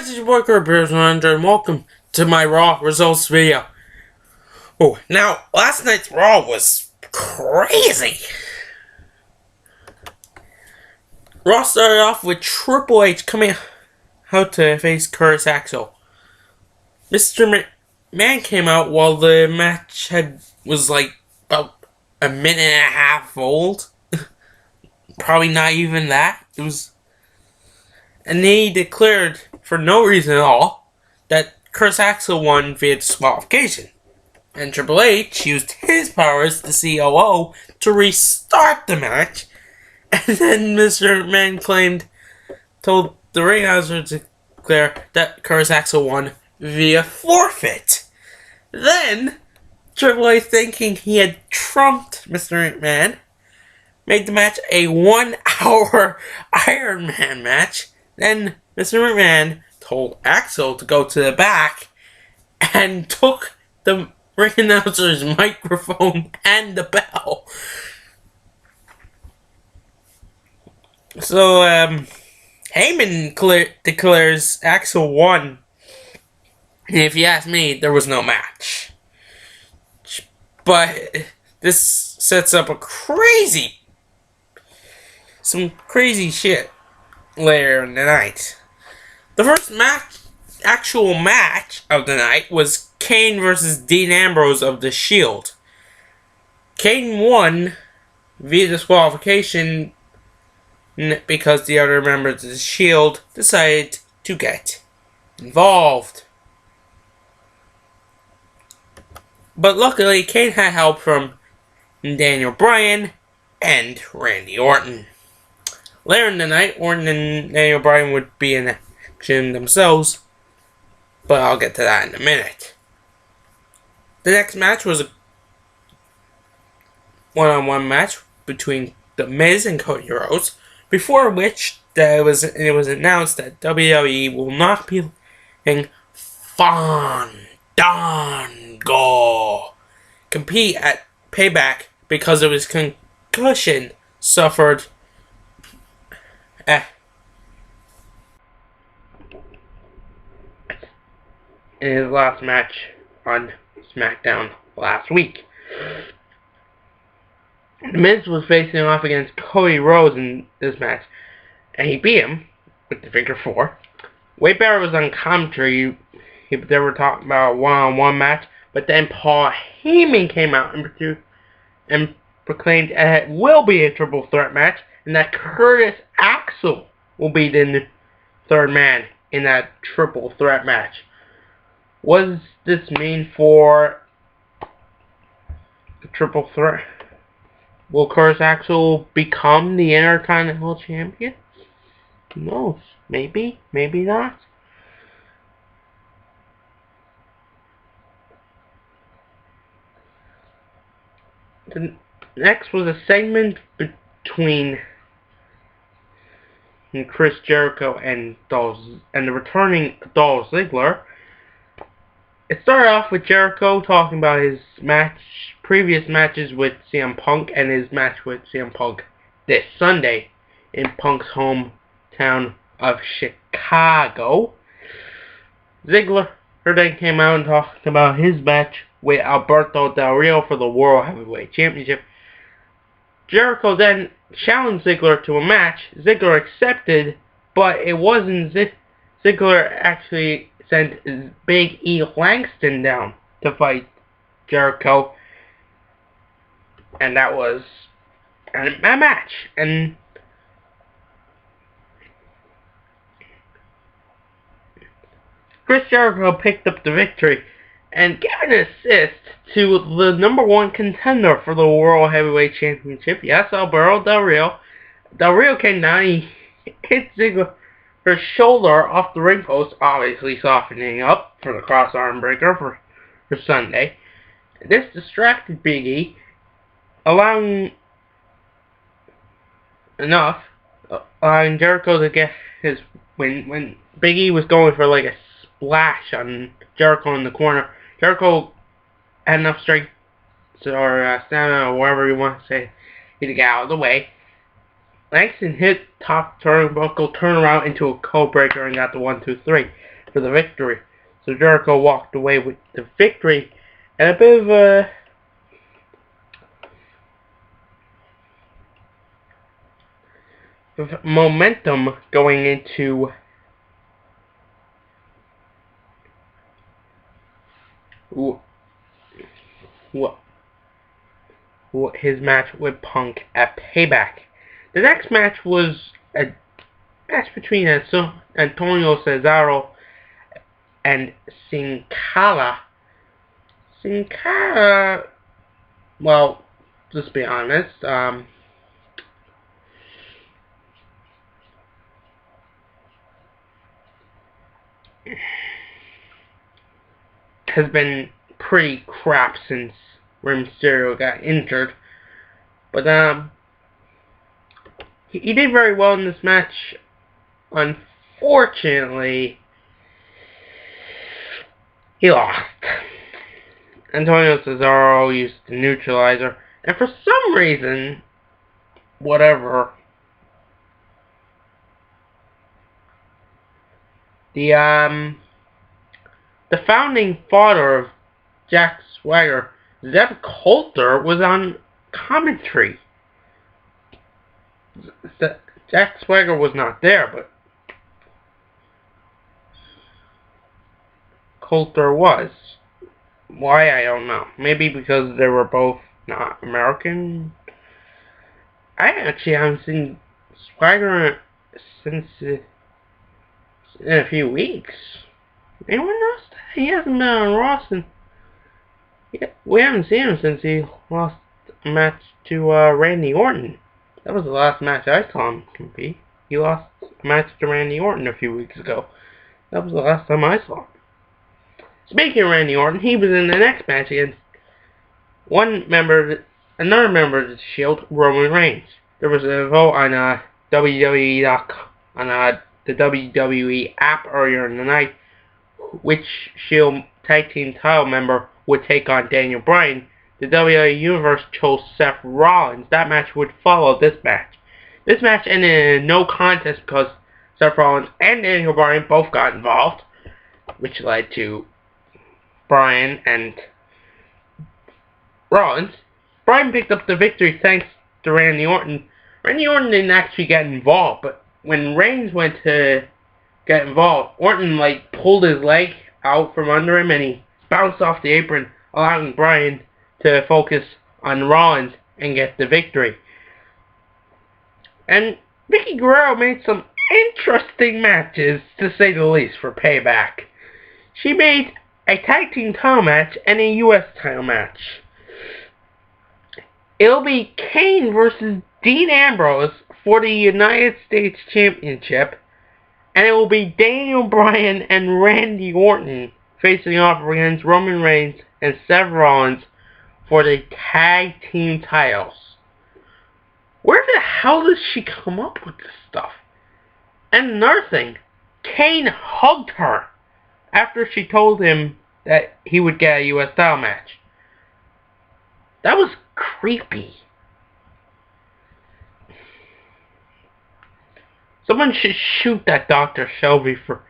Guys, it's your boy Kurt Beers and welcome to my Raw results video. Oh, now last night's Raw was crazy. Raw started off with Triple H coming out to face Curtis Axel. Mr. McMahon came out while the match was like about a minute and a half old. Probably not even that. And he declared, for no reason at all, that Curtis Axel won via disqualification. And Triple H used his powers, the COO, to restart the match. And then Mr. McMahon told the ring announcer to declare that Curtis Axel won via forfeit. Then, Triple H, thinking he had trumped Mr. McMahon, made the match a 1 hour Iron Man match. Then Mr. McMahon told Axel to go to the back and took the ring announcer's microphone and the bell. So, Heyman declares Axel won. And if you ask me, there was no match. But this sets up some crazy shit later in the night. The first actual match of the night was Kane versus Dean Ambrose of The Shield. Kane won via disqualification because the other members of The Shield decided to get involved. But luckily, Kane had help from Daniel Bryan and Randy Orton. Later in the night, Orton and Daniel Bryan would be in action themselves, but I'll get to that in a minute. The next match was a one-on-one match between The Miz and Cody Rhodes, before which it was announced that WWE will not be letting Fandango compete at Payback because of his concussion suffered in his last match on SmackDown last week. The Miz was facing off against Cody Rhodes in this match, and he beat him with the figure 4. Wade Barrett was on commentary. They were talking about a one-on-one match, but then Paul Heyman came out and proclaimed it will be a triple threat match, and that Curtis Axel will be the third man in that triple threat match. What does this mean for the triple threat? Will Curtis Axel become the Intercontinental Champion? Who knows? Maybe, maybe not. The next was a segment between Chris Jericho and the returning Dolph Ziggler. It started off with Jericho talking about his previous matches with CM Punk and his match with CM Punk this Sunday in Punk's hometown of Chicago. Ziggler then came out and talked about his match with Alberto Del Rio for the World Heavyweight Championship. Jericho then challenged Ziggler to a match. Ziggler accepted, but it wasn't Ziggler actually sent Big E Langston down to fight Jericho, and that was a match. And Chris Jericho picked up the victory and gave an assist to the #1 contender for the World Heavyweight Championship. Yes, Alberto Del Rio. Del Rio came down, he hit Ziggler's shoulder off the ring post, obviously softening up for the cross arm breaker for Sunday. This distracted Big E, allowing Jericho to get his win. When Big E was going for like a splash on Jericho in the corner, Jericho had enough strength or stamina or whatever you want to say to get out of the way. Langston hit top turnbuckle, turn around into a code breaker and got the 1, 2, 3. for the victory. So Jericho walked away with the victory and a bit of momentum going into his match with Punk at Payback. The next match was a match between Antonio Cesaro and Sin Cara. Sin Cara, well, let's be honest, has been pretty crap since Rey Mysterio got injured. But he did very well in this match. Unfortunately, he lost. Antonio Cesaro used the neutralizer, and for some reason, whatever, the founding father of Jack Swagger, Zeb Coulter, was on commentary. Jack Swagger was not there, but Coulter was. Why, I don't know. Maybe because they were both not American. I actually haven't seen Swagger since in a few weeks. Anyone knows that? He hasn't been on Raw since. We haven't seen him since he lost a match to Randy Orton. That was the last match I saw him compete. He lost a match to Randy Orton a few weeks ago. That was the last time I saw him. Speaking of Randy Orton, he was in the next match against another member of the Shield, Roman Reigns. There was a vote on WWE.com, on the WWE app earlier in the night, which Shield tag team title member would take on Daniel Bryan. The WWE Universe chose Seth Rollins. That match would follow this match. This match ended in a no contest because Seth Rollins and Daniel Bryan both got involved, which led to Bryan and Rollins. Bryan picked up the victory thanks to Randy Orton. Randy Orton didn't actually get involved, but when Reigns went to get involved, Orton pulled his leg out from under him and he bounced off the apron, allowing Bryan to focus on Rollins and get the victory. And Vickie Guerrero made some interesting matches, to say the least, for Payback. She made a tag team title match and a US title match. It'll be Kane versus Dean Ambrose for the United States Championship, and it will be Daniel Bryan and Randy Orton facing off against Roman Reigns and Seth Rollins for the tag team titles. Where the hell does she come up with this stuff? And another thing, Kane hugged her after she told him that he would get a US title match. That was creepy. Someone should shoot that Dr. Shelby for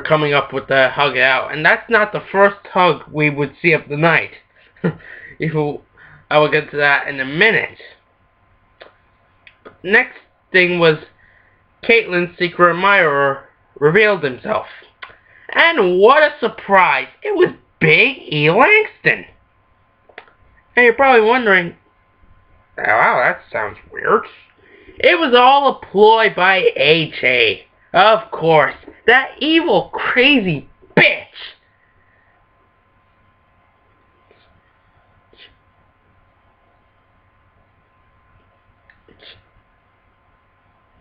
coming up with the hug out. And that's not the first hug we would see of the night. I will get to that in a minute. Next thing was Caitlin's secret admirer revealed himself. And what a surprise! It was Big E Langston. And you're probably wondering, wow, that sounds weird. It was all a ploy by AJ. Of course, that evil, crazy bitch.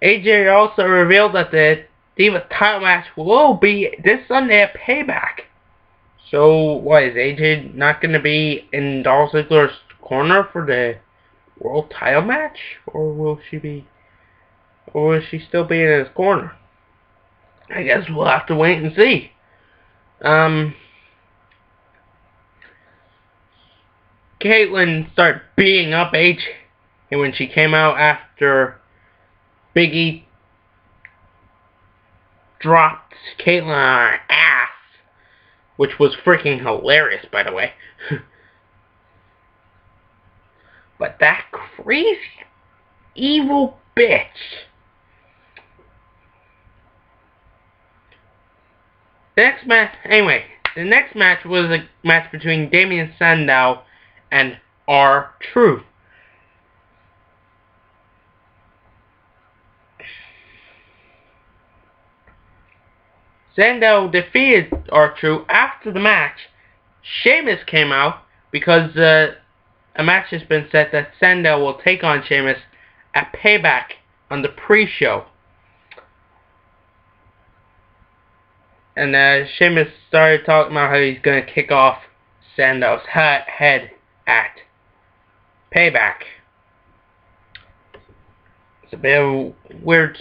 AJ also revealed that the Diva title match will be this Sunday at Payback. So, what, is AJ not going to be in Dolph Ziggler's corner for the world title match? Or will she still be in his corner? I guess we'll have to wait and see. Caitlyn started beating up AJ when she came out after Big E dropped Caitlyn on her ass, which was freaking hilarious, by the way. But that crazy, evil bitch. The next match was a match between Damien Sandow and R-Truth. Sandow defeated R-Truth. After the match, Sheamus came out because a match has been set that Sandow will take on Sheamus at Payback on the pre-show. And Sheamus started talking about how he's going to kick off Sandow's head at Payback. It's a bit of a weird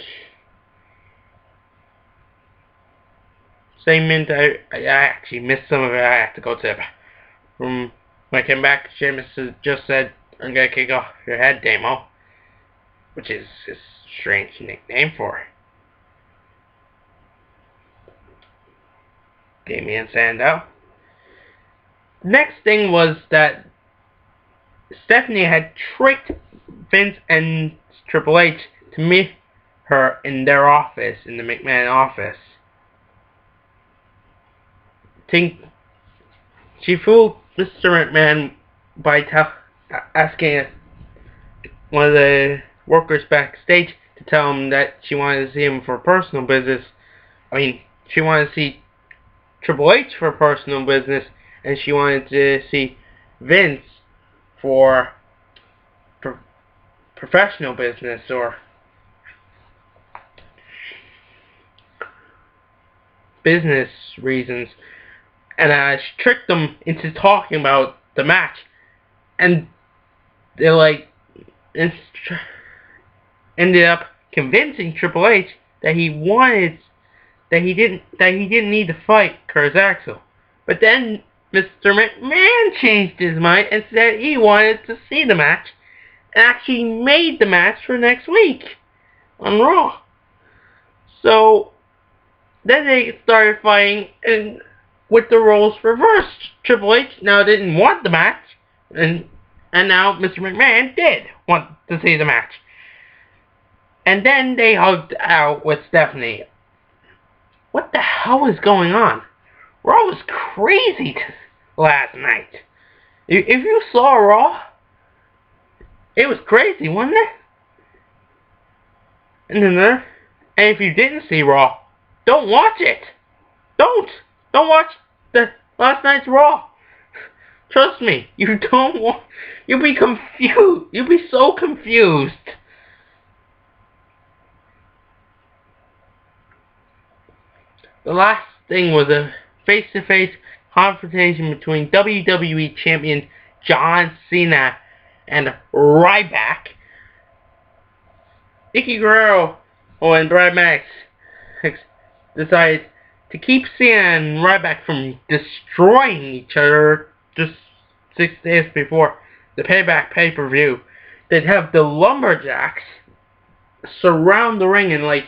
segment. I actually missed some of it. I have to go to the room. When I came back, Sheamus just said, "I'm going to kick off your head, Damo," which is a strange nickname for Damien Sandow. Next thing was that Stephanie had tricked Vince and Triple H to meet her in their office, in the McMahon office. She fooled Mr. McMahon by asking one of the workers backstage to tell him that she wanted to see him for personal business. She wanted to see Triple H for personal business, and she wanted to see Vince for professional business or business reasons. And she tricked them into talking about the match, and they ended up convincing Triple H that he didn't need to fight Curtis Axel. But then Mr. McMahon changed his mind and said he wanted to see the match, and actually made the match for next week on Raw. So then they started fighting, and with the roles reversed. Triple H now didn't want the match, and now Mr. McMahon did want to see the match. And then they hugged out with Stephanie. What the hell is going on? Raw was crazy last night. If you saw Raw, it was crazy, wasn't it? And if you didn't see Raw, don't watch it. Don't watch the last night's Raw. Trust me, you don't want. You'll be confused. You'll be so confused. The last thing was a face-to-face confrontation between WWE Champion John Cena and Ryback. Vicky Guerrero and Brad Max decided to keep Cena and Ryback from destroying each other just 6 days before the Payback pay-per-view. They'd have the Lumberjacks surround the ring and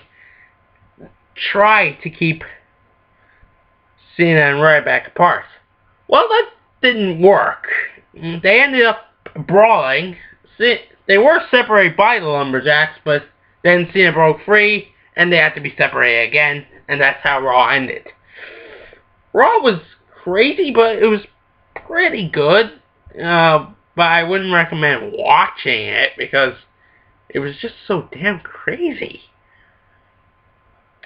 try to keep Cena and Ryback apart. Well, that didn't work. They ended up brawling. They were separated by the Lumberjacks, but then Cena broke free, and they had to be separated again, and that's how Raw ended. Raw was crazy, but it was pretty good. But I wouldn't recommend watching it because it was just so damn crazy.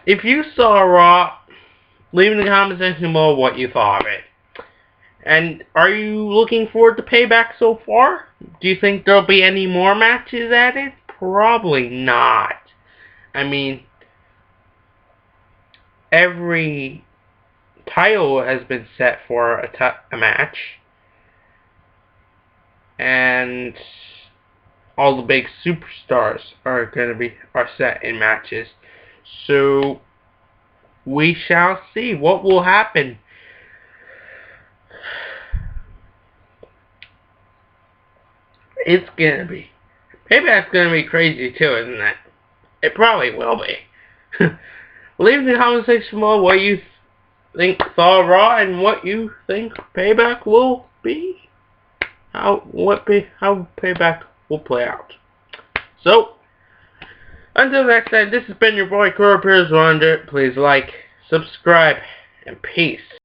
If you saw Raw, leave in the comment section below what you thought of it. And are you looking forward to Payback so far? Do you think there'll be any more matches added? Probably not. Every title has been set for a match. And all the big superstars are set in matches. So we shall see what will happen. Payback's gonna be crazy too, isn't it? It probably will be. Leave in the comment section below what you think Thor Raw and what you think Payback will be. How Payback will play out. So, until next time, this has been your boy Cora Pierce 100. Please like, subscribe, and peace.